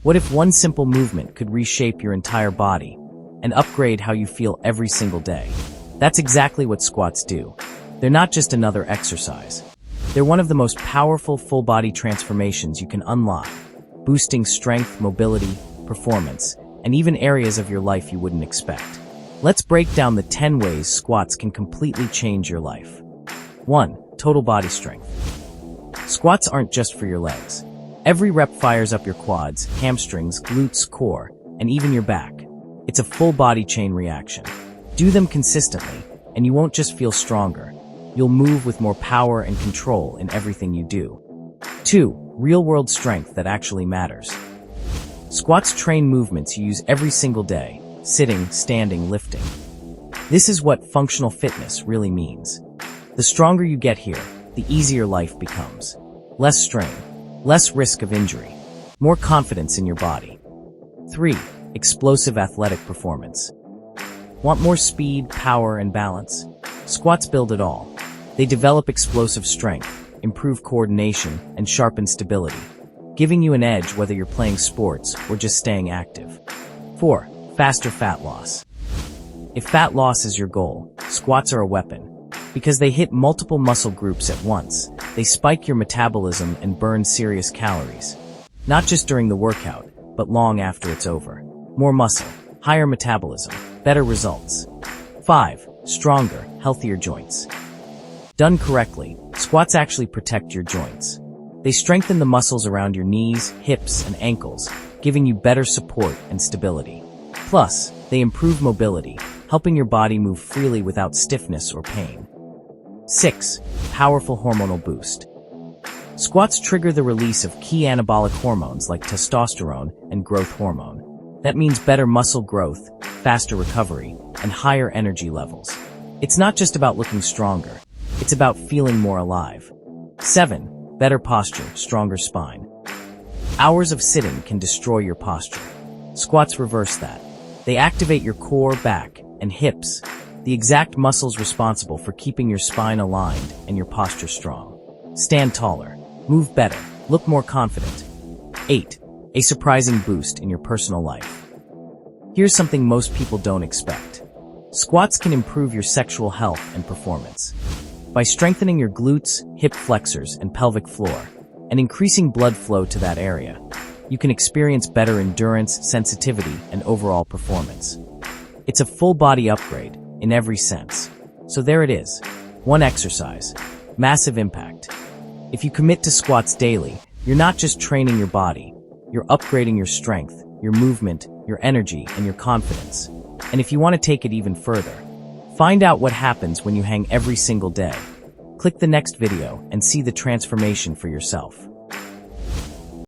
What if one simple movement could reshape your entire body and upgrade how you feel every single day? That's exactly what squats do. They're not just another exercise. They're one of the most powerful full-body transformations you can unlock, boosting strength, mobility, performance, and even areas of your life you wouldn't expect. Let's break down the 10 ways squats can completely change your life. 1. Total body strength. Squats aren't just for your legs. Every rep fires up your quads, hamstrings, glutes, core, and even your back. It's a full body chain reaction. Do them consistently, and you won't just feel stronger. You'll move with more power and control in everything you do. 2. Real-world strength that actually matters. Squats train movements you use every single day, sitting, standing, lifting. This is what functional fitness really means. The stronger you get here, the easier life becomes. Less strain, less risk of injury, more confidence in your body. 3. Explosive athletic performance. Want more speed, power, and balance? Squats build it all. They develop explosive strength, improve coordination, and sharpen stability, giving you an edge whether you're playing sports or just staying active. 4. Faster fat loss. If fat loss is your goal, squats are a weapon. Because they hit multiple muscle groups at once, they spike your metabolism and burn serious calories. Not just during the workout, but long after it's over. More muscle, higher metabolism, better results. 5. Stronger, healthier joints. Done correctly, squats actually protect your joints. They strengthen the muscles around your knees, hips, and ankles, giving you better support and stability. Plus, they improve mobility, helping your body move freely without stiffness or pain. 6. Powerful hormonal boost. Squats trigger the release of key anabolic hormones like testosterone and growth hormone. That means better muscle growth, faster recovery, and higher energy levels. It's not just about looking stronger. It's about feeling more alive. 7. Better posture, stronger spine. Hours of sitting can destroy your posture. Squats reverse that. They activate your core, back, and hips, the exact muscles responsible for keeping your spine aligned and your posture strong. Stand taller, move better, look more confident. 8. A surprising boost in your personal life. Here's something most people don't expect. Squats can improve your sexual health and performance. By strengthening your glutes, hip flexors, and pelvic floor, and increasing blood flow to that area, you can experience better endurance, sensitivity, and overall performance. It's a full-body upgrade in every sense. So there it is. One exercise, massive impact. If you commit to squats daily, you're not just training your body, you're upgrading your strength, your movement, your energy, and your confidence. And if you want to take it even further, find out what happens when you hang every single day. Click the next video and see the transformation for yourself.